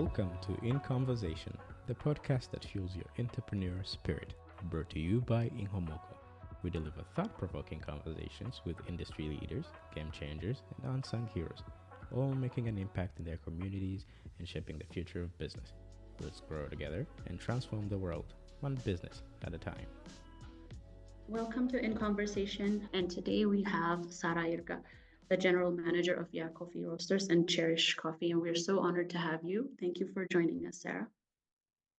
Welcome to Inkonversation, the podcast that fuels your entrepreneurial spirit, brought to you by Inkomoko. We deliver thought-provoking conversations with industry leaders, game changers, and unsung heroes, all making an impact in their communities and shaping the future of business. Let's grow together and transform the world, one business at a time. Welcome to Inkonversation, and today we have Sara Yirga, the General Manager of Coffee Roasters and Cherish Coffee, and we're so honored to have you. Thank you for joining us, Sara.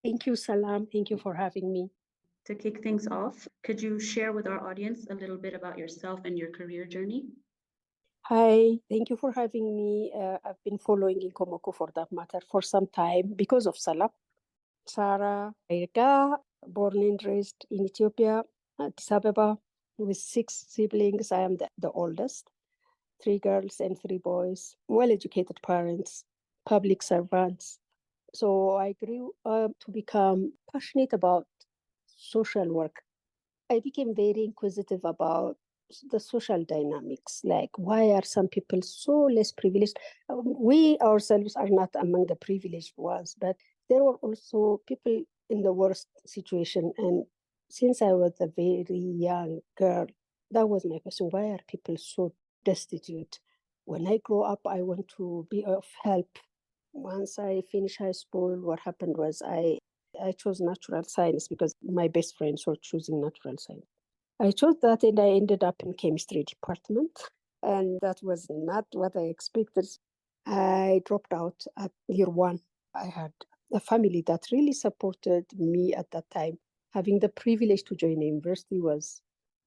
Thank you, Salam. Thank you for having me. To kick things off, could you share with our audience a little bit about yourself and your career journey? Hi, thank you for having me. I've been following Inkomoko for that matter for some time because of Salam. Sara Yirga, born and raised in Ethiopia, Addis Ababa, with 6 siblings. I am the oldest. 3 girls and 3 boys, well-educated parents, public servants. So I grew up to become passionate about social work. I became very inquisitive about the social dynamics, like why are some people so less privileged? We ourselves are not among the privileged ones, but there were also people in the worst situation. And since I was a very young girl, that was my question. Why are people so destitute? When I grow up, I want to be of help. Once I finished high school, what happened was I chose natural science because my best friends were choosing natural science. I chose that and I ended up in chemistry department. And that was not what I expected. I dropped out at year 1. I had a family that really supported me at that time. Having the privilege to join a university was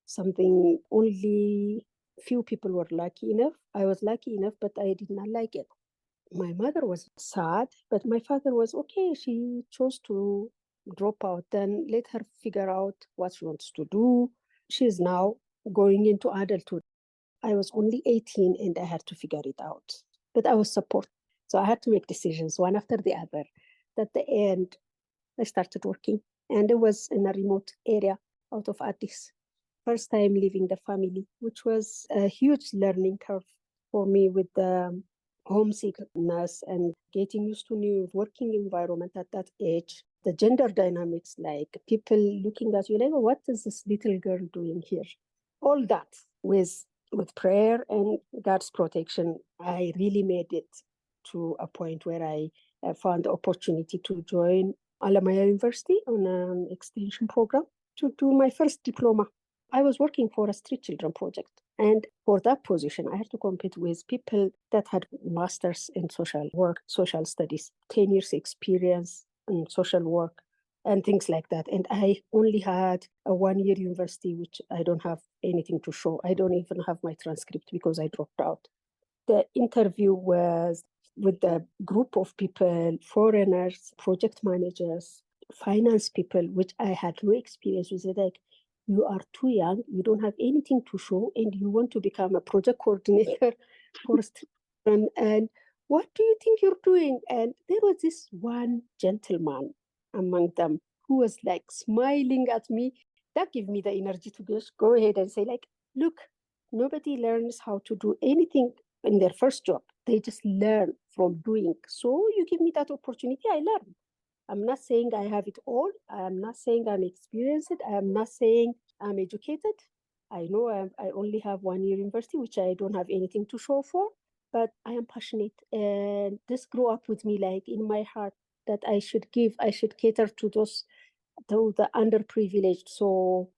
something only few people were lucky enough. I was lucky enough, but I did not like it. My mother was sad, but my father was okay. She chose to drop out. Then let her figure out what she wants to do. She is now going into adulthood. I was only 18 and I had to figure it out. But I was supported. So I had to make decisions one after the other. At the end, I started working. And it was in a remote area out of Addis. First time leaving the family, which was a huge learning curve for me with the homesickness and getting used to new working environment at that age. The gender dynamics, like people looking at you like, oh, what is this little girl doing here? All that with prayer and God's protection, I really made it to a point where I found the opportunity to join Alamaya University on an extension program to do my first diploma. I was working for a street children project. And for that position, I had to compete with people that had masters in social work, social studies, 10 years experience in social work and things like that. And I only had a 1-year university, which I don't have anything to show. I don't even have my transcript because I dropped out. The interview was with a group of people, foreigners, project managers, finance people, which I had no experience with. Like, you are too young, you don't have anything to show, and you want to become a project coordinator for students. And what do you think you're doing? And there was this one gentleman among them who was like smiling at me. That gave me the energy to just go ahead and say, like, look, nobody learns how to do anything in their first job. They just learn from doing. So you give me that opportunity, I learn. I'm not saying I have it all. I'm not saying I'm experienced. I'm not saying I'm educated. I know I only have 1-year university, which I don't have anything to show for, but I am passionate. And this grew up with me, like in my heart, that I should cater to the underprivileged. So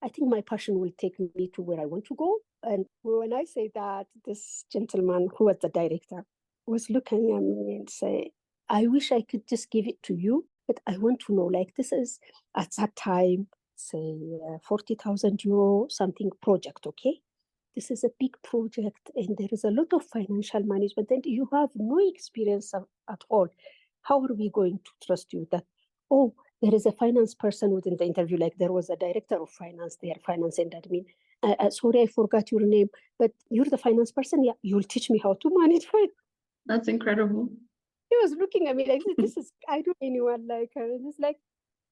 I think my passion will take me to where I want to go. And when I say that, this gentleman who was the director was looking at me and say, I wish I could just give it to you, but I want to know, like, this is at that time, say, 40,000 euro something project, okay? This is a big project and there is a lot of financial management and you have no experience at all. How are we going to trust you that, oh, there is a finance person within the interview, like there was a director of finance there, finance and admin. Sorry, I forgot your name, but you're the finance person? Yeah, you'll teach me how to manage it. That's incredible. He was looking at me like, I don't know anyone like her. And it's like,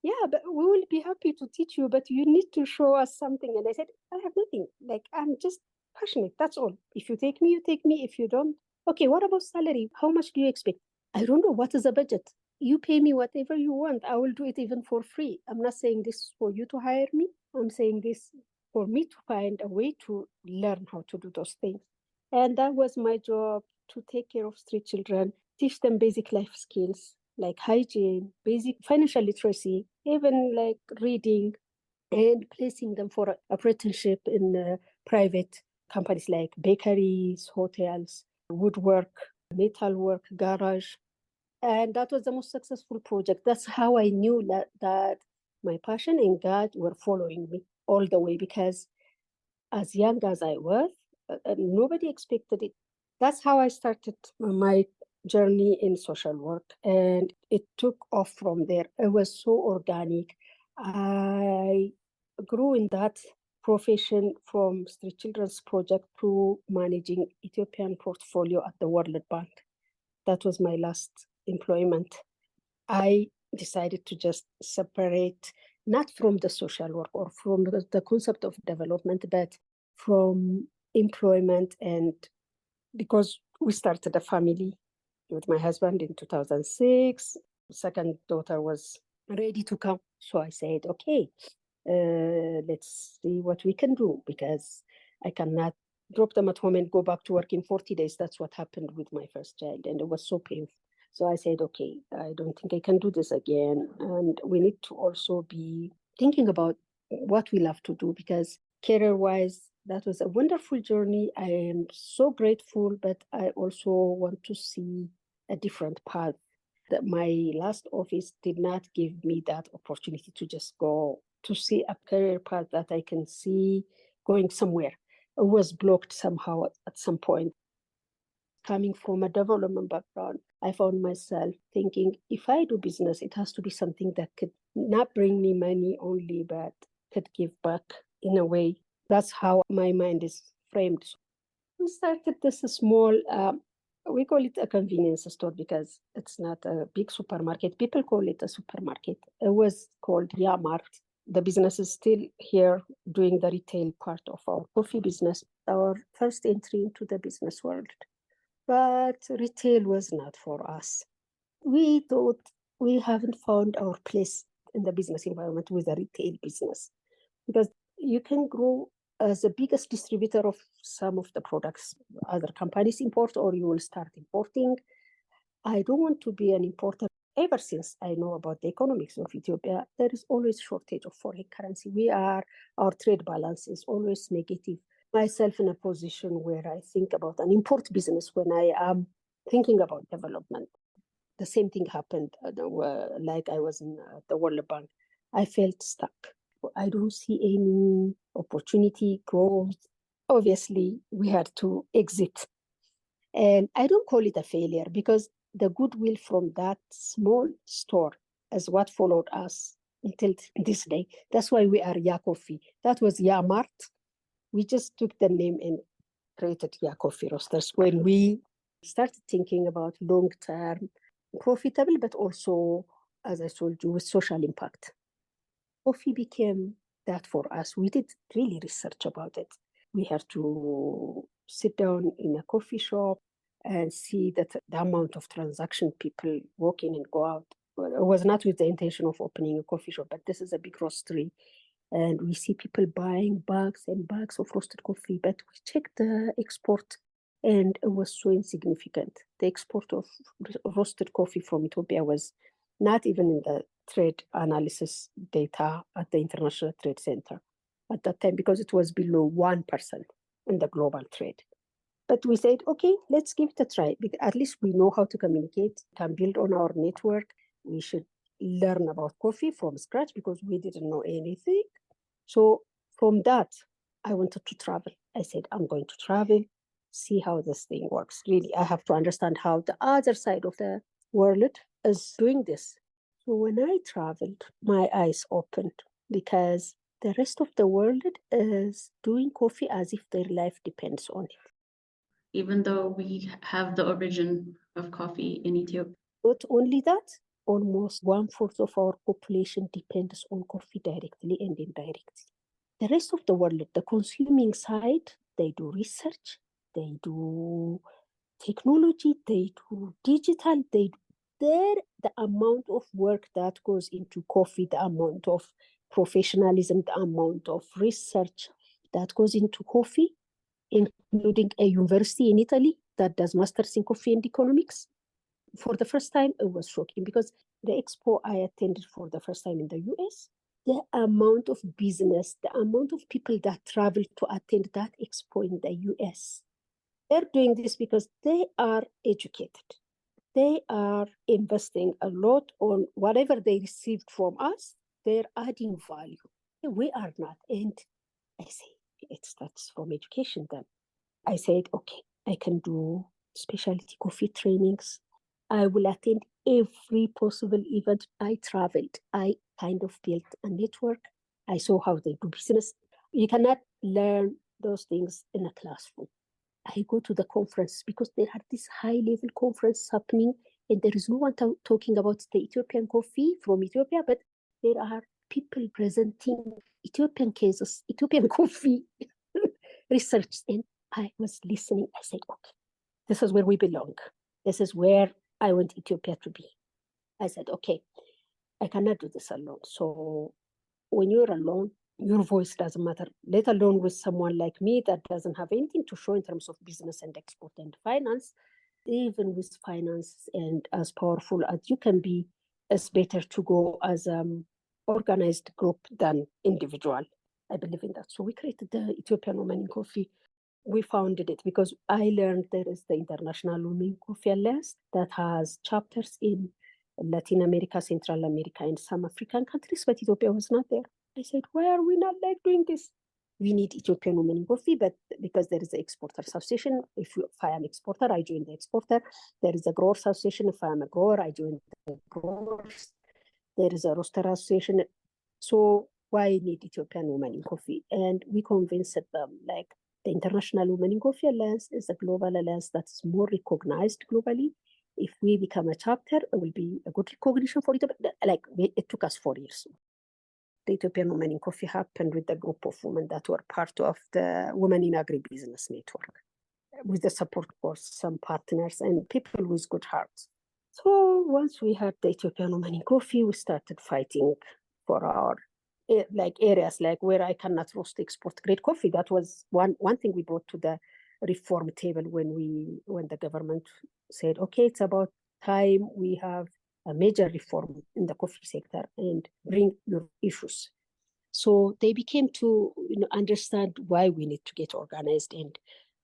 yeah, but we will be happy to teach you, but you need to show us something. And I said, I have nothing. Like, I'm just passionate. That's all. If you take me, you take me. If you don't, okay, what about salary? How much do you expect? I don't know what is the budget. You pay me whatever you want. I will do it even for free. I'm not saying this for you to hire me. I'm saying this for me to find a way to learn how to do those things. And that was my job, to take care of street children, teach them basic life skills like hygiene, basic financial literacy, even like reading, and placing them for apprenticeship in private companies like bakeries, hotels, woodwork, metalwork, garage. And that was the most successful project. That's how I knew that my passion and God were following me all the way, because as young as I was, nobody expected it. That's how I started my journey in social work, and it took off from there. It was so organic. I grew in that profession from Street Children's Project to managing Ethiopian portfolio at the World Bank. That was my last employment. I decided to just separate, not from the social work or from the concept of development, but from employment. And because we started a family with my husband in 2006, second daughter was ready to come. So I said, okay, let's see what we can do, because I cannot drop them at home and go back to work in 40 days. That's what happened with my first child, and it was so painful. So I said, okay, I don't think I can do this again. And we need to also be thinking about what we love to do, because career-wise, that was a wonderful journey. I am so grateful, but I also want to see a different path. That my last office did not give me that opportunity to just go to see a career path that I can see going somewhere. It was blocked somehow at some point. Coming from a development background, I found myself thinking, if I do business, it has to be something that could not bring me money only, but could give back in a way. That's how my mind is framed. We started this small, we call it a convenience store because it's not a big supermarket. People call it a supermarket. It was called Yamart. The business is still here doing the retail part of our coffee business, our first entry into the business world. But retail was not for us. We thought we haven't found our place in the business environment with a retail business, because you can grow as the biggest distributor of some of the products other companies import, or you will start importing. I don't want to be an importer. Ever since I know about the economics of Ethiopia, there is always shortage of foreign currency. Our trade balance is always negative. Myself in a position where I think about an import business when I am thinking about development. The same thing happened, like I was in the World Bank. I felt stuck. I don't see any opportunity, growth. Obviously, we had to exit. And I don't call it a failure, because the goodwill from that small store is what followed us until this day. That's why we are Ya Coffee. That was Ya Mart. We just took the name and created Ya Coffee Roasters when we started thinking about long-term, profitable, but also, as I told you, with social impact. Coffee became that for us. We did really research about it. We had to sit down in a coffee shop and see that the amount of transaction people walk in and go out. Well, it was not with the intention of opening a coffee shop, but this is a big roastery. And we see people buying bags and bags of roasted coffee, but we checked the export and it was so insignificant. The export of roasted coffee from Ethiopia was not even in the trade analysis data at the International Trade Center at that time, because it was below 1% in the global trade. But we said, okay, let's give it a try. At least we know how to communicate, can build on our network. We should learn about coffee from scratch because we didn't know anything. So from that, I wanted to travel. I said, I'm going to travel, see how this thing works. Really, I have to understand how the other side of the world is doing this. So when I traveled, my eyes opened, because the rest of the world is doing coffee as if their life depends on it. Even though we have the origin of coffee in Ethiopia. Not only that, almost 1/4 of our population depends on coffee directly and indirectly. The rest of the world, the consuming side, they do research, they do technology, they do digital, there, the amount of work that goes into coffee, the amount of professionalism, the amount of research that goes into coffee, including a university in Italy that does masters in coffee and economics. For the first time, it was shocking because the expo I attended for the first time in the US, the amount of business, the amount of people that travel to attend that expo in the US, they're doing this because they are educated. They are investing a lot on whatever they received from us. They're adding value. We are not. And I say, it starts from education then. I said, okay, I can do specialty coffee trainings. I will attend every possible event. I traveled. I kind of built a network. I saw how they do business. You cannot learn those things in a classroom. I go to the conference because they had this high-level conference happening, and there is no one talking about the Ethiopian coffee from Ethiopia, but there are people presenting Ethiopian cases, Ethiopian coffee research, and I was listening. I said, okay, this is where we belong. This is where I want Ethiopia to be. I said, okay, I cannot do this alone. So when you're alone, your voice doesn't matter, let alone with someone like me that doesn't have anything to show in terms of business and export and finance. Even with finance and as powerful as you can be, it's better to go as an organized group than individual. I believe in that. So we created the Ethiopian Women in Coffee. We founded it because I learned there is the International Women in Coffee Alliance that has chapters in Latin America, Central America, and some African countries, but Ethiopia was not there. I said, why are we not like doing this? We need Ethiopian Women in Coffee, but because there is the Exporter Association, if I am exporter, I join the exporter. There is a Grower Association. If I am a grower, I join the growers. There is a Roaster Association. So why need Ethiopian Women in Coffee? And we convinced them, like, the International Women in Coffee Alliance is a global alliance that's more recognized globally. If we become a chapter, it will be a good recognition for Ethiopia. It took us 4 years. The Ethiopian Women in Coffee happened with a group of women that were part of the Women in Agribusiness Network, with the support of some partners and people with good hearts. So once we had the Ethiopian Women in Coffee, we started fighting for our areas like where I cannot roast export grade coffee. That was one thing we brought to the reform table when the government said, okay, it's about time we have a major reform in the coffee sector and bring your issues. So they became to understand why we need to get organized. And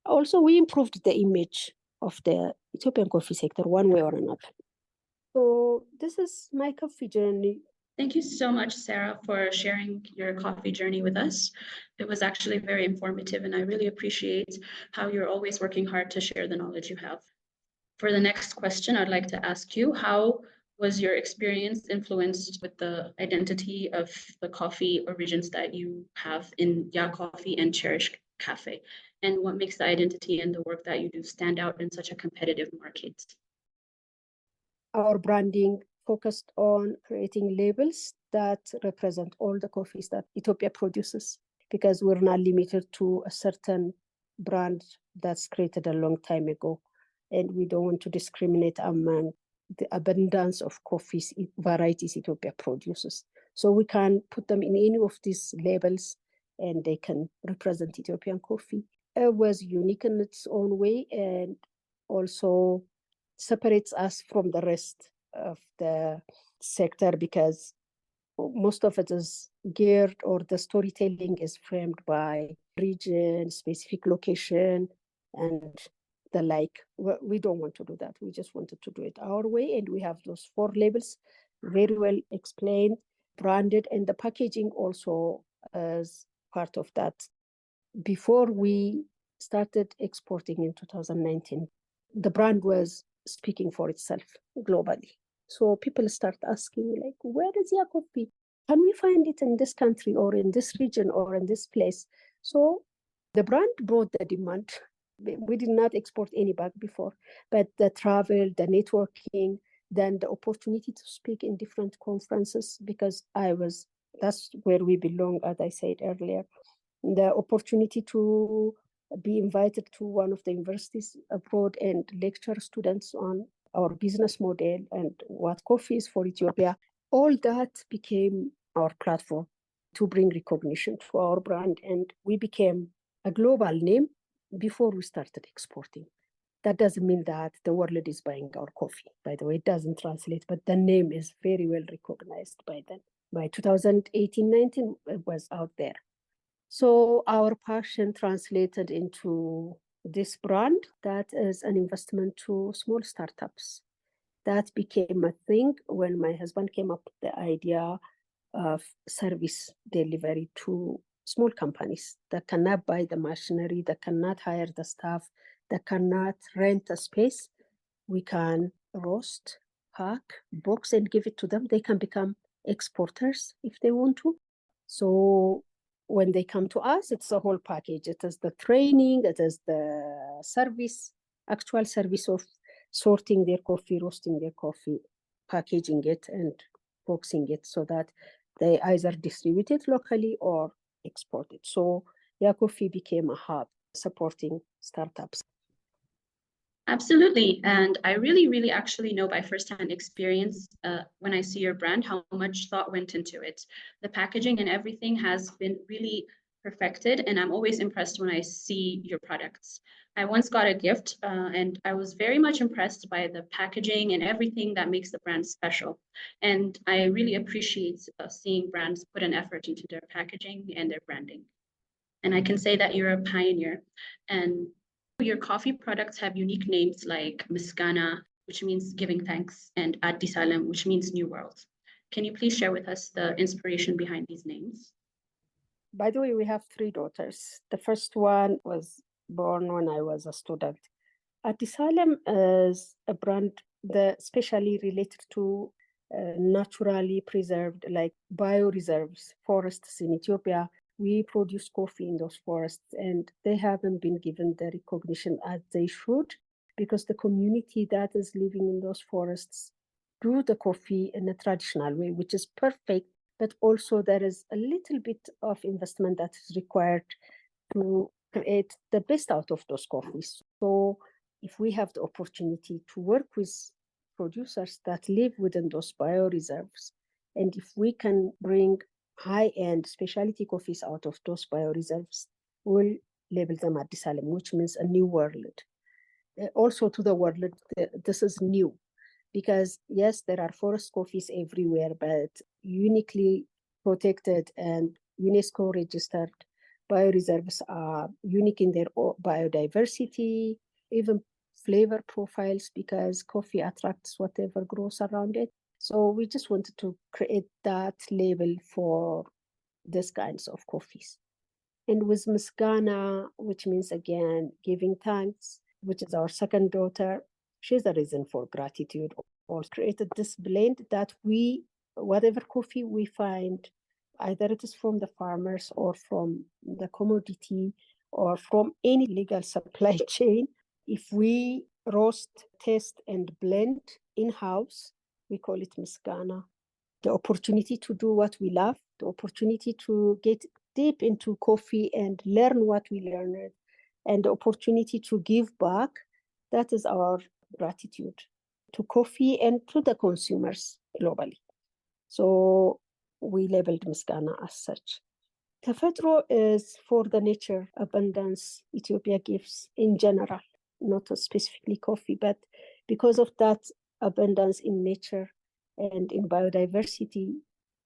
also we improved the image of the Ethiopian coffee sector one way or another. So this is my coffee journey. Thank you so much, Sara, for sharing your coffee journey with us. It was actually very informative, and I really appreciate how you're always working hard to share the knowledge you have. For the next question, I'd like to ask you, how was your experience influenced with the identity of the coffee origins that you have in Ya Coffee and Cherish Cafe? And what makes the identity and the work that you do stand out in such a competitive market? Our branding focused on creating labels that represent all the coffees that Ethiopia produces, because we're not limited to a certain brand that's created a long time ago. And we don't want to discriminate among the abundance of coffees varieties Ethiopia produces. So we can put them in any of these labels and they can represent Ethiopian coffee. It was unique in its own way and also separates us from the rest of the sector because most of it is geared, or the storytelling is framed by region, specific location, and the like. We don't want to do that. We just wanted to do it our way. And we have those 4 labels very well explained, branded, and the packaging also as part of that. Before we started exporting in 2019, the brand was speaking for itself globally. So people start asking, like, where is Ya Coffee? Can we find it in this country or in this region or in this place? So the brand brought the demand. We did not export any bag before, but the travel, the networking, then the opportunity to speak in different conferences, because that's where we belong, as I said earlier. The opportunity to be invited to one of the universities abroad and lecture students on our business model and what coffee is for Ethiopia. All that became our platform to bring recognition to our brand. And we became a global name before we started exporting. That doesn't mean that the world is buying our coffee. By the way, it doesn't translate, but the name is very well recognized by then. By 2018-19, it was out there. So our passion translated into this brand that is an investment to small startups. That became a thing when my husband came up with the idea of service delivery to small companies that cannot buy the machinery, that cannot hire the staff, that cannot rent a space. We can roast, pack, box, and give it to them. They can become exporters if they want to. So when they come to us, it's a whole package. It is the training, it is the service, actual service of sorting their coffee, roasting their coffee, packaging it, and boxing it so that they either distribute it locally or export it. So Coffee became a hub supporting startups. Absolutely. And I really actually know by firsthand experience when I see your brand, how much thought went into it. The packaging and everything has been really perfected. And I'm always impressed when I see your products. I once got a gift and I was very much impressed by the packaging and everything that makes the brand special. And I really appreciate seeing brands put an effort into their packaging and their branding. And I can say that you're a pioneer. And your coffee products have unique names like Miskana, which means giving thanks, and Addis Alem, which means new world. Can you please share with us the inspiration behind these names? By the way, we have 3 daughters. The first one was born when I was a student. Addis Alem is a brand that especially related to naturally preserved, like bioreserves, forests in Ethiopia. We produce coffee in those forests, and they haven't been given the recognition as they should because the community that is living in those forests brew the coffee in a traditional way, which is perfect, but also there is a little bit of investment that is required to create the best out of those coffees. So if we have the opportunity to work with producers that live within those bioreserves, and if we can bring high-end specialty coffees out of those bioreserves, we'll label them Addis Alem, which means a new world. Also to the world, this is new because yes, there are forest coffees everywhere, but uniquely protected and UNESCO registered bioreserves are unique in their biodiversity, even flavor profiles, because coffee attracts whatever grows around it. So we just wanted to create that label for these kinds of coffees. And with Miskana, which means again, giving thanks, which is our second daughter, she's the reason for gratitude. Also created this blend that whatever coffee we find, either it is from the farmers or from the commodity or from any legal supply chain, if we roast, test, and blend in-house, we call it Miskana. The opportunity to do what we love, the opportunity to get deep into coffee and learn what we learned, and the opportunity to give back, that is our gratitude to coffee and to the consumers globally. So we labeled Miskana as such. Tefetro is for the nature abundance Ethiopia gives in general, not specifically coffee, but because of that abundance in nature and in biodiversity,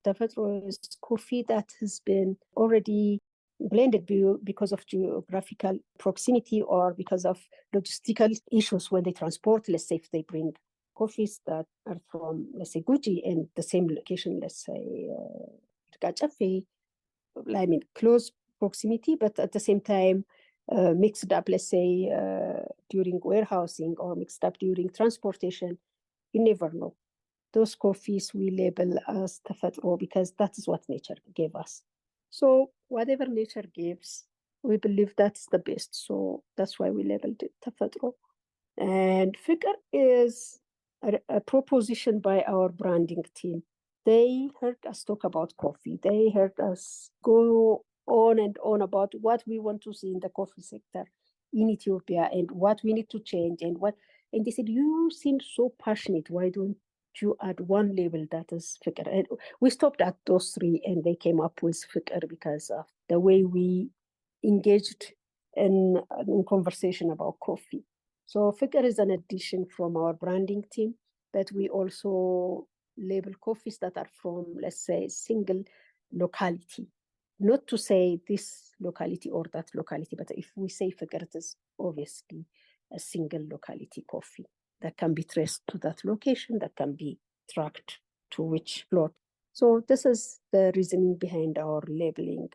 Tefetro is coffee that has been already blended because of geographical proximity or because of logistical issues when they transport. Let's say if they bring coffees that are from, let's say, Guji in the same location, let's say Gachafe, I mean, close proximity, but at the same time, mixed up, let's say, during warehousing or mixed up during transportation, you never know. Those coffees we label as Tefetro because that is what nature gave us. So whatever nature gives, we believe that's the best. So that's why we labeled it Tefetro. And Fikr is a proposition by our branding team. They heard us talk about coffee. They heard us go on and on about what we want to see in the coffee sector in Ethiopia and what we need to change and And they said, you seem so passionate. Why don't you add one label that is Fikr? And we stopped at those three and they came up with Fikr because of the way we engaged in conversation about coffee. So Fikr is an addition from our branding team, but we also label coffees that are from, let's say, single locality. Not to say this locality or that locality, but if we say Fikr, it is obviously a single locality coffee that can be traced to that location, that can be tracked to which plot. So this is the reasoning behind our labeling.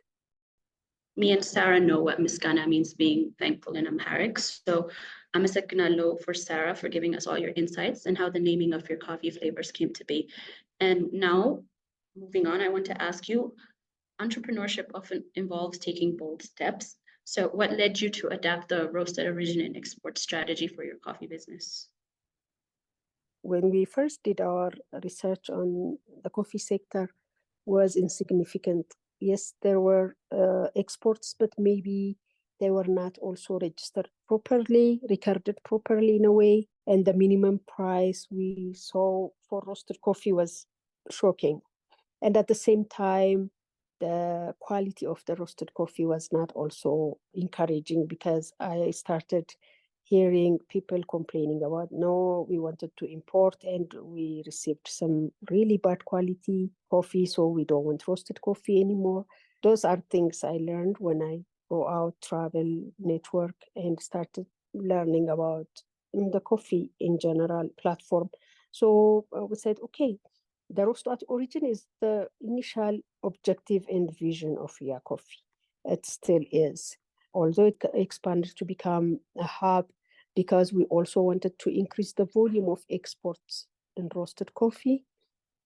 Me and Sarah know what Miskana means being thankful in Amharic. So I'm low for Sarah for giving us all your insights and how the naming of your coffee flavors came to be. And now, moving on, I want to ask you, entrepreneurship often involves taking bold steps. So what led you to adapt the roasted origin and export strategy for your coffee business? When we first did our research on the coffee sector, was insignificant. Yes, there were exports, but maybe they were not also registered properly, recorded properly in a way. And the minimum price we saw for roasted coffee was shocking. And at the same time, the quality of the roasted coffee was not also encouraging, because I started hearing people complaining about, no, we wanted to import and we received some really bad quality coffee, so we don't want roasted coffee anymore. Those are things I learned when I go out, travel, network, and started learning about the coffee in general platform. So we said, okay, the roast at origin is the initial objective and vision of Ya Coffee. It still is, although it expanded to become a hub, because we also wanted to increase the volume of exports in roasted coffee.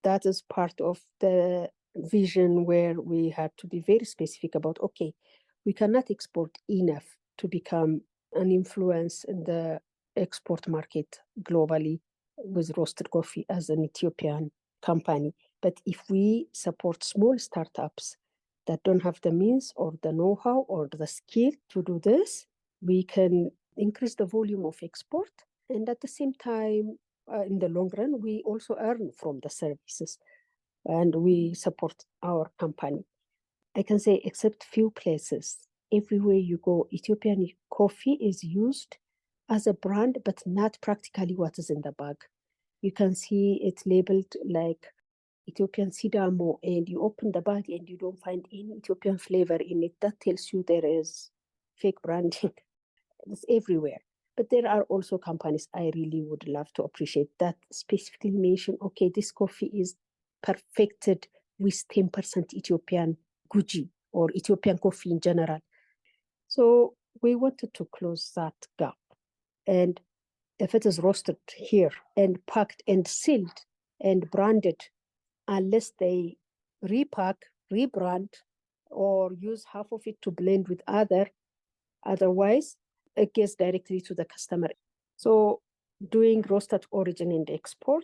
That is part of the vision where we had to be very specific about, okay, we cannot export enough to become an influence in the export market globally with roasted coffee as an Ethiopian company. But if we support small startups that don't have the means or the know-how or the skill to do this, we can increase the volume of export. And at the same time, in the long run, we also earn from the services and we support our company. I can say, except few places, everywhere you go, Ethiopian coffee is used as a brand, but not practically what is in the bag. You can see it labeled like Ethiopian Sidamo, and you open the bag and you don't find any Ethiopian flavor in it. That tells you there is fake branding. It's everywhere. But there are also companies I really would love to appreciate that specifically mention, okay, this coffee is perfected with 10% Ethiopian Guji or Ethiopian coffee in general. So we wanted to close that gap. And if it is roasted here and packed and sealed and branded, unless they repack, rebrand, or use half of it to blend with otherwise, it gets directly to the customer. So doing roasted origin and export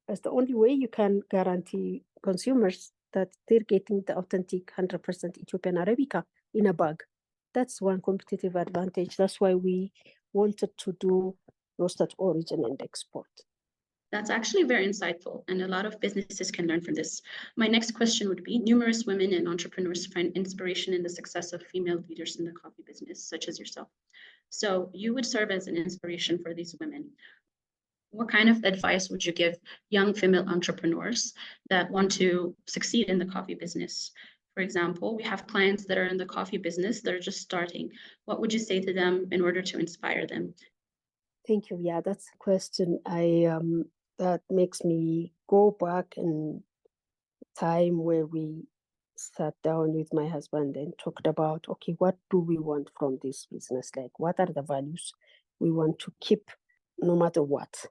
is the only way you can guarantee consumers that they're getting the authentic 100% Ethiopian Arabica in a bag. That's one competitive advantage. That's why we wanted to do roasted origin and export. That's actually very insightful, and a lot of businesses can learn from this. My next question would be, numerous women and entrepreneurs find inspiration in the success of female leaders in the coffee business, such as yourself. So you would serve as an inspiration for these women. What kind of advice would you give young female entrepreneurs that want to succeed in the coffee business? For example, we have clients that are in the coffee business, they're just starting. What would you say to them in order to inspire them? Thank you. Yeah, that's a question that makes me go back in time where we sat down with my husband and talked about, okay, what do we want from this business? Like, what are the values we want to keep no matter what?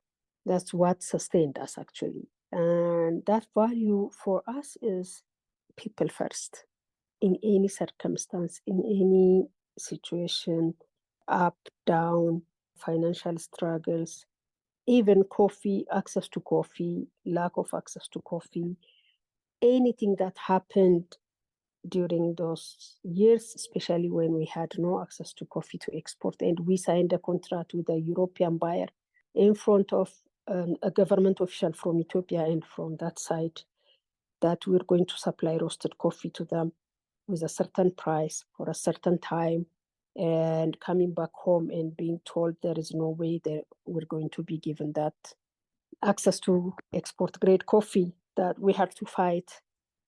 That's what sustained us, actually. And that value for us is people first in any circumstance, in any situation, up, down, financial struggles, even coffee, access to coffee, lack of access to coffee, anything that happened during those years, especially when we had no access to coffee to export, and we signed a contract with a European buyer in front of a government official from Ethiopia and from that side that we're going to supply roasted coffee to them with a certain price for a certain time, and coming back home and being told there is no way that we're going to be given that access to export grade coffee, that we had to fight.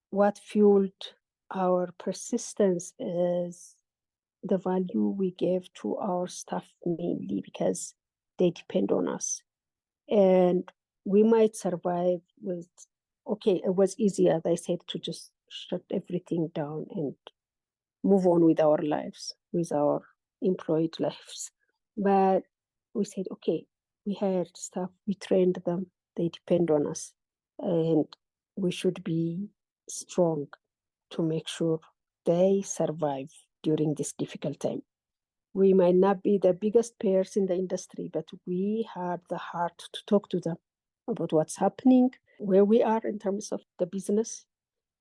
What fueled our persistence is the value we gave to our staff, mainly because they depend on us. And we might survive with, okay, it was easy, as I said, to just shut everything down and move on with our lives, with our employed lives. But we said, okay, we hired staff, we trained them, they depend on us, and we should be strong to make sure they survive during this difficult time. We might not be the biggest players in the industry, but we had the heart to talk to them about what's happening, where we are in terms of the business,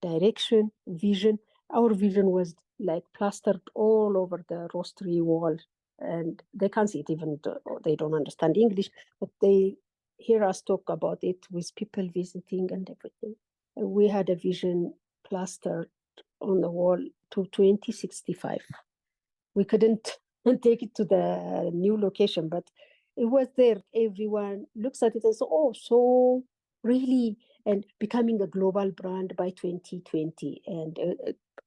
direction, vision. Our vision was like plastered all over the roastery wall, and they can't see it, even though they don't understand English, but they hear us talk about it with people visiting and everything. And we had a vision plastered on the wall to 2065. We couldn't take it to the new location, but it was there. Everyone looks at it and says, oh, so really, and becoming a global brand by 2020. And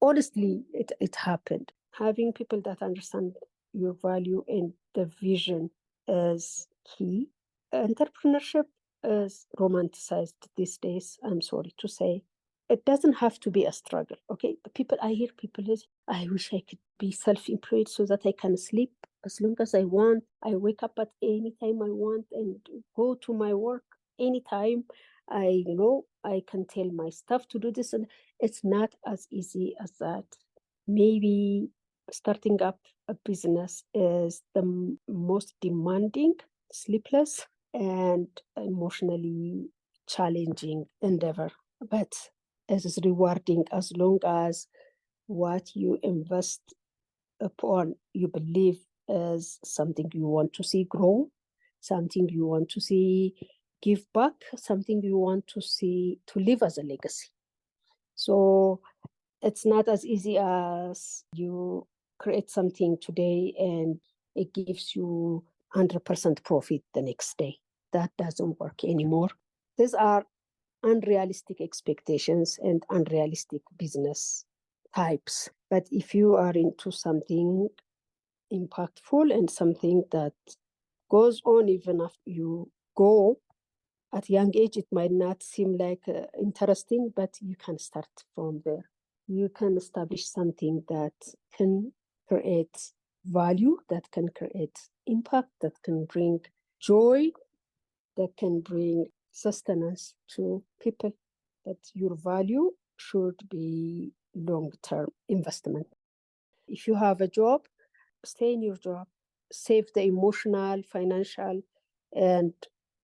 honestly, it happened. Having people that understand your value and the vision is key. Entrepreneurship is romanticized these days, I'm sorry to say. It doesn't have to be a struggle, okay? I hear people is, I wish I could be self-employed so that I can sleep as long as I want. I wake up at any time I want and go to my work anytime. I can tell my staff to do this, and it's not as easy as that. Maybe starting up a business is the most demanding, sleepless, and emotionally challenging endeavor. But it is rewarding as long as what you invest upon you believe is something you want to see grow, something you want to see give back, something you want to see to live as a legacy. So it's not as easy as you create something today and it gives you 100% profit the next day. That doesn't work anymore. These are unrealistic expectations and unrealistic business types. But if you are into something impactful and something that goes on even after you go, at a young age, it might not seem like interesting, but you can start from there. You can establish something that can create value, that can create impact, that can bring joy, that can bring sustenance to people. But your value should be long-term investment. If you have a job, stay in your job, save the emotional, financial, and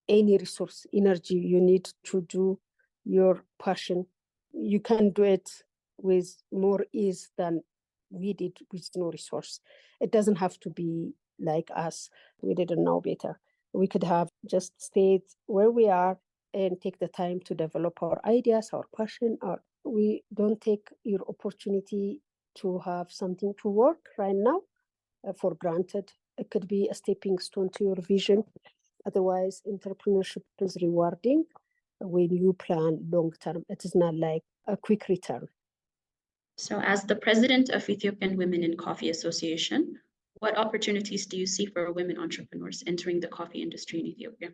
any resource, energy you need to do your passion. You can do it with more ease than we did with no resource. It doesn't have to be like us. We didn't know better. We could have just stayed where we are and take the time to develop our ideas, our passion. We don't take your opportunity to have something to work right now for granted. It could be a stepping stone to your vision. Otherwise, entrepreneurship is rewarding when you plan long term. It is not like a quick return. So as the president of Ethiopian Women in Coffee Association, what opportunities do you see for women entrepreneurs entering the coffee industry in Ethiopia?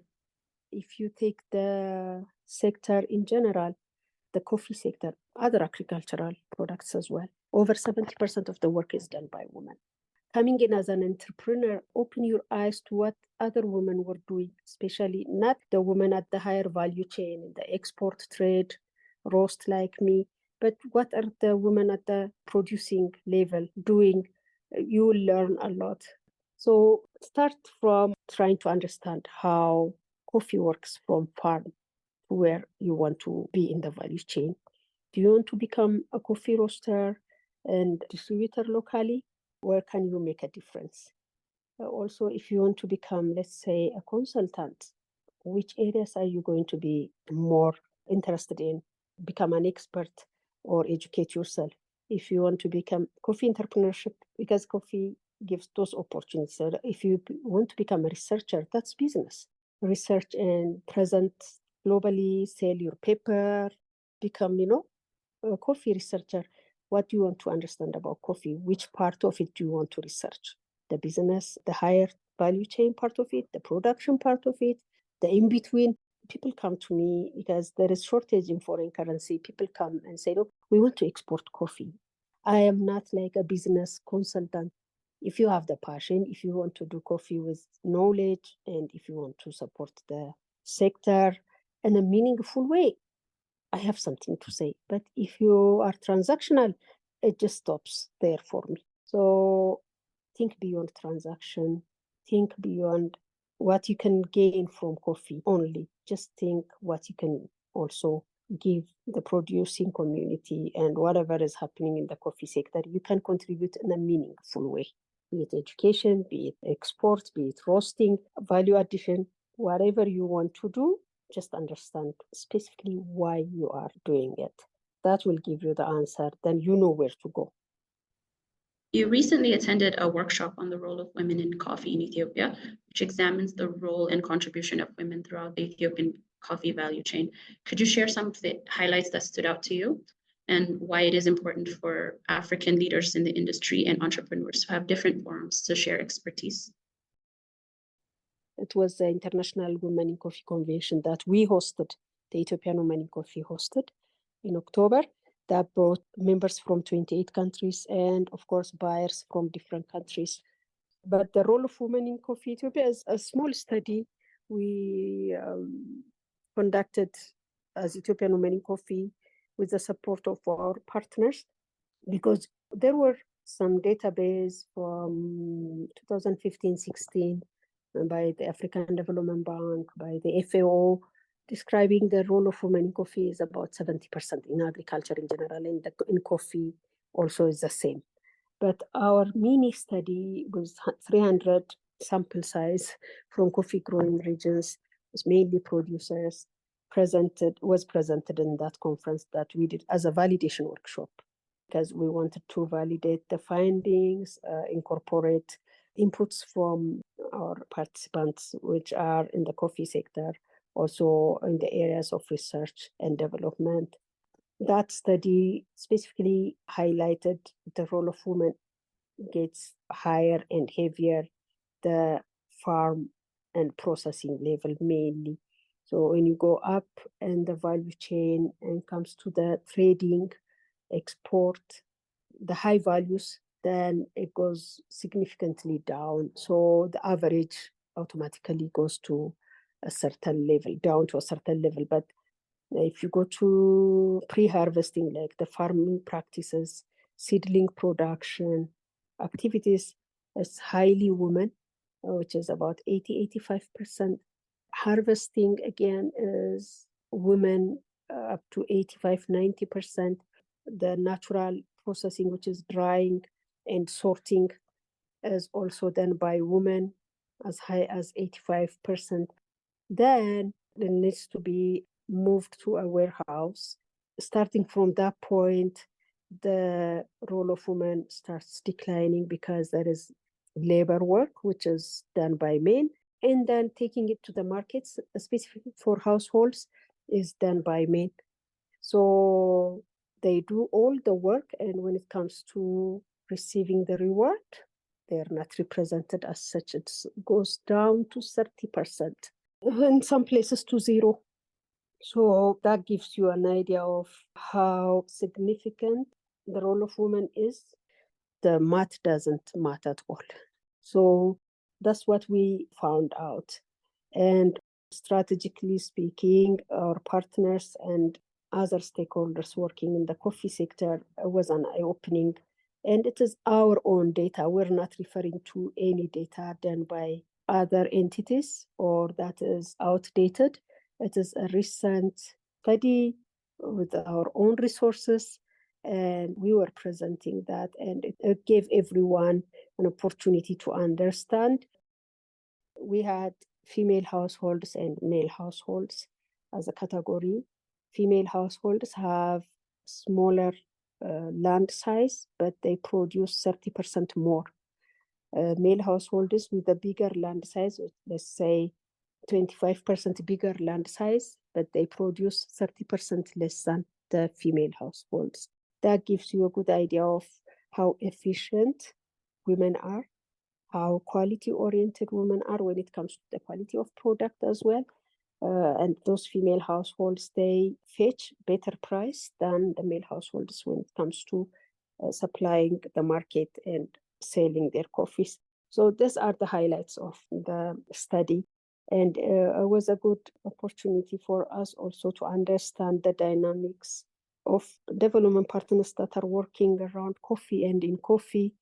If you take the sector in general, the coffee sector, other agricultural products as well, over 70% of the work is done by women. Coming in as an entrepreneur, open your eyes to what other women were doing, especially not the women at the higher value chain in the export trade, roast like me, but what are the women at the producing level doing? You will learn a lot. So start from trying to understand how coffee works from farm to where you want to be in the value chain. Do you want to become a coffee roaster and distributor locally? Where can you make a difference? Also, if you want to become, let's say, a consultant, which areas are you going to be more interested in? Become an expert or educate yourself. If you want to become coffee entrepreneurship, because coffee gives those opportunities. So if you want to become a researcher, that's business. Research and present globally, sell your paper, become, a coffee researcher. What do you want to understand about coffee? Which part of it do you want to research? The business, the higher value chain part of it, the production part of it, the in-between. People come to me because there is shortage in foreign currency. People come and say, look, we want to export coffee. I am not like a business consultant. If you have the passion, if you want to do coffee with knowledge, and if you want to support the sector in a meaningful way, I have something to say. But if you are transactional, it just stops there for me. So think beyond transaction, think beyond what you can gain from coffee only. Just think what you can also give the producing community and whatever is happening in the coffee sector, you can contribute in a meaningful way. Be it education, be it export, be it roasting, value addition, whatever you want to do, just understand specifically why you are doing it. That will give you the answer. Then you know where to go. You recently attended a workshop on the role of women in coffee in Ethiopia, which examines the role and contribution of women throughout the Ethiopian coffee value chain. Could you share some of the highlights that stood out to you and why it is important for African leaders in the industry and entrepreneurs to have different forums to share expertise? It was the International Women in Coffee Convention that we hosted, the Ethiopian Women in Coffee hosted in October. That brought members from 28 countries and, of course, buyers from different countries. But the role of women in coffee Ethiopia is a small study we conducted as Ethiopian Women in Coffee with the support of our partners, because there were some database from 2015-16 by the African Development Bank, by the FAO, describing the role of women in coffee is about 70% in agriculture in general, and in coffee also is the same. But our mini study was 300 sample size from coffee growing regions, was mainly producers, was presented in that conference that we did as a validation workshop, because we wanted to validate the findings, incorporate inputs from our participants, which are in the coffee sector, also in the areas of research and development. That study specifically highlighted the role of women gets higher and heavier, the farm and processing level mainly. So when you go up in the value chain and comes to the trading, export, the high values, then it goes significantly down. So the average automatically goes to a certain level, down to a certain level. But if you go to pre-harvesting, like the farming practices, seedling production, activities, it's highly women, which is about 80-85%. Harvesting, again, is women up to 85-90%. The natural processing, which is drying and sorting, is also done by women as high as 85%. Then it needs to be moved to a warehouse. Starting from that point, the role of women starts declining because there is labor work, which is done by men. And then taking it to the markets, specifically for households, is done by men. So they do all the work, and when it comes to receiving the reward, they're not represented as such. It goes down to 30%, in some places to zero. So that gives you an idea of how significant the role of women is. The math doesn't matter at all. So that's what we found out. And strategically speaking, our partners and other stakeholders working in the coffee sector was an eye-opening. And it is our own data. We're not referring to any data done by other entities or that is outdated. It is a recent study with our own resources And we were presenting that, and it gave everyone an opportunity to understand. We had female households and male households as a category. Female households have smaller land size, but they produce 30% more. Male households with a bigger land size, let's say 25% bigger land size, but they produce 30% less than the female households. That gives you a good idea of how efficient women are, how quality-oriented women are when it comes to the quality of product as well. And those female households, they fetch better price than the male households when it comes to supplying the market and selling their coffees. So these are the highlights of the study. And it was a good opportunity for us also to understand the dynamics of development partners that are working around coffee and in coffee.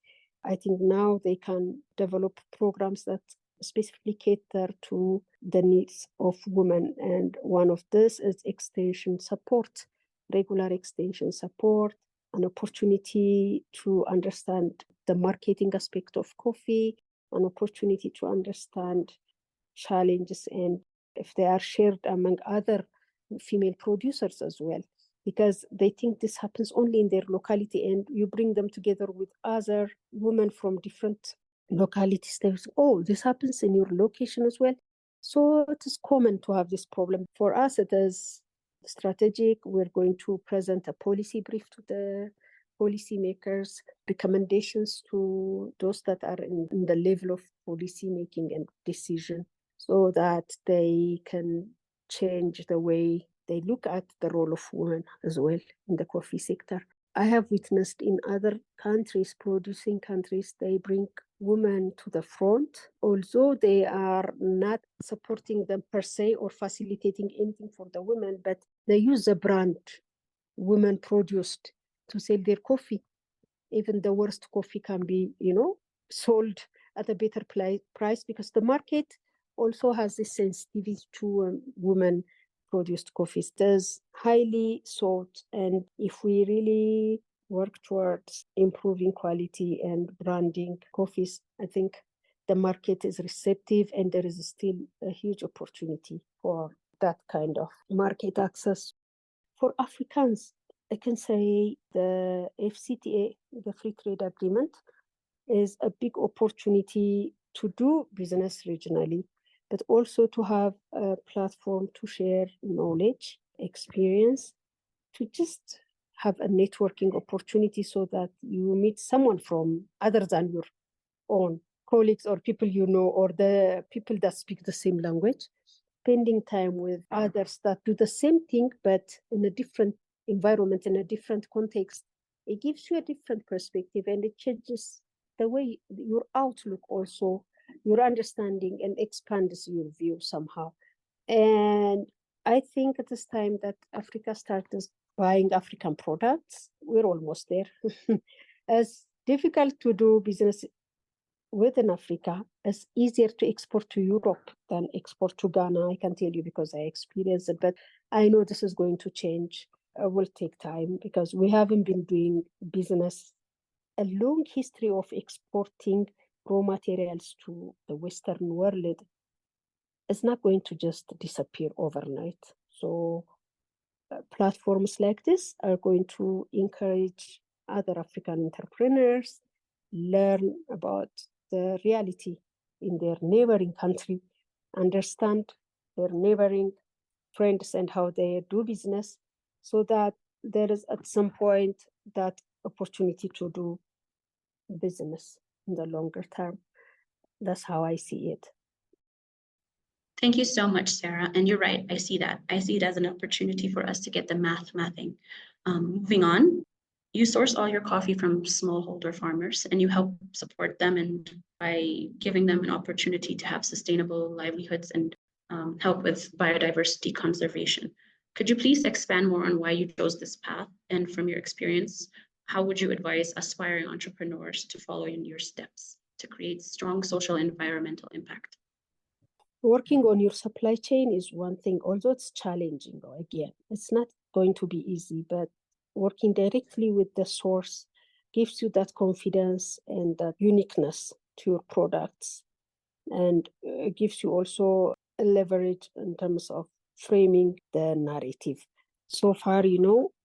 I think now they can develop programs that specifically cater to the needs of women. And one of this is extension support, regular extension support, an opportunity to understand the marketing aspect of coffee, an opportunity to understand challenges and if they are shared among other female producers as well, because they think this happens only in their locality, and you bring them together with other women from different localities. They say, oh, this happens in your location as well. So it is common to have this problem. For us, it is strategic. We're going to present a policy brief to the policymakers, recommendations to those that are in the level of policy making and decision, so that they can change the way they look at the role of women as well in the coffee sector. I have witnessed in other countries, producing countries, they bring women to the front, although they are not supporting them per se or facilitating anything for the women, but they use the brand women produced to sell their coffee. Even the worst coffee can be, sold at a better price, because the market also has this sensitivity to women produced coffees. There's highly sought, and if we really work towards improving quality and branding coffees, I think the market is receptive, and there is still a huge opportunity for that kind of market access. For Africans, I can say the FCTA, the Free Trade Agreement, is a big opportunity to do business regionally, but also to have a platform to share knowledge, experience, to just have a networking opportunity so that you meet someone from other than your own colleagues or people you know, or the people that speak the same language. Spending time with others that do the same thing, but in a different environment, in a different context, it gives you a different perspective, and it changes the way your outlook also, your understanding, and expands your view somehow. And I think it is time that Africa starts buying African products. We're almost there. It's difficult to do business within Africa. It's easier to export to Europe than export to Ghana. I can tell you because I experienced it, but I know this is going to change. It will take time because we haven't been doing business, a long history of exporting raw materials to the Western world. It's not going to just disappear overnight. So platforms like this are going to encourage other African entrepreneurs learn about the reality in their neighboring country, understand their neighboring friends and how they do business, so that there is at some point that opportunity to do business in the longer term. That's how I see it. Thank you so much, Sarah. And you're right, I see that. I see it as an opportunity for us to get the mathing. Moving on, you source all your coffee from smallholder farmers, and you help support them and by giving them an opportunity to have sustainable livelihoods and help with biodiversity conservation. Could you please expand more on why you chose this path? And from your experience, how would you advise aspiring entrepreneurs to follow in your steps to create strong social and environmental impact? Working on your supply chain is one thing, although it's challenging. Again, it's not going to be easy, but working directly with the source gives you that confidence and that uniqueness to your products, and gives you also a leverage in terms of framing the narrative. So far,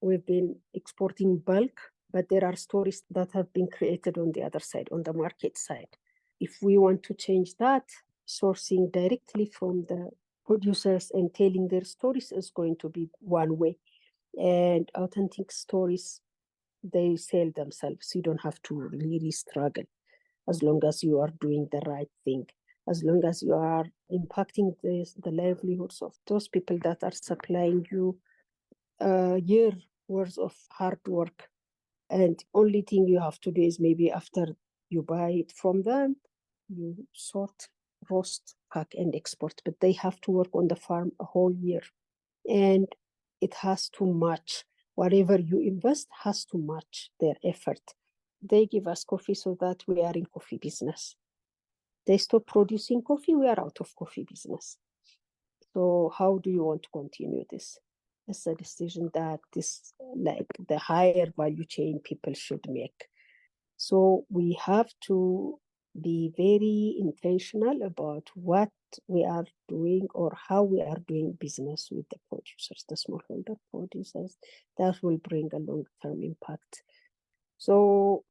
we've been exporting bulk, but there are stories that have been created on the other side, on the market side. If we want to change that, sourcing directly from the producers and telling their stories is going to be one way. And authentic stories, they sell themselves. You don't have to really struggle as long as you are doing the right thing, as long as you are impacting the livelihoods of those people that are supplying you a year worth of hard work. And only thing you have to do is maybe after you buy it from them, you sort, roast, pack, and export. But they have to work on the farm a whole year. And it has to match. Whatever you invest has to match their effort. They give us coffee so that we are in coffee business. They stop producing coffee, we are out of coffee business. So how do you want to continue this? It's a decision that this, like the higher value chain people should make. So we have to be very intentional about what we are doing or how we are doing business with the producers, the smallholder producers. That will bring a long-term impact. So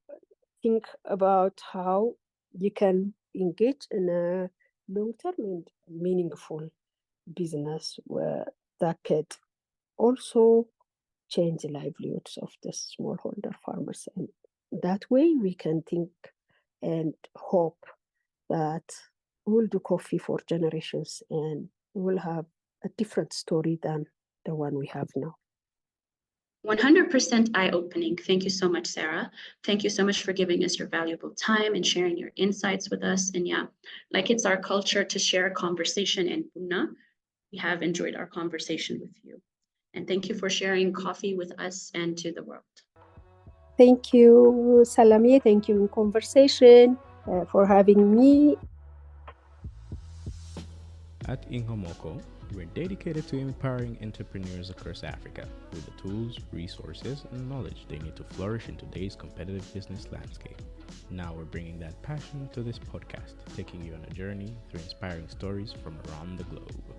think about how you can engage in a long-term and meaningful business where that could also change the livelihoods of the smallholder farmers. And that way we can think and hope that we'll do coffee for generations and we'll have a different story than the one we have now. 100% eye-opening. Thank you so much, Sara. Thank you so much for giving us your valuable time and sharing your insights with us. And yeah, like it's our culture to share conversation and Puna, we have enjoyed our conversation with you. And thank you for sharing coffee with us and to the world. Thank you, Salami. Thank you, Inkonversation, for having me. At Inkomoko, we're dedicated to empowering entrepreneurs across Africa with the tools, resources, and knowledge they need to flourish in today's competitive business landscape. Now we're bringing that passion to this podcast, taking you on a journey through inspiring stories from around the globe.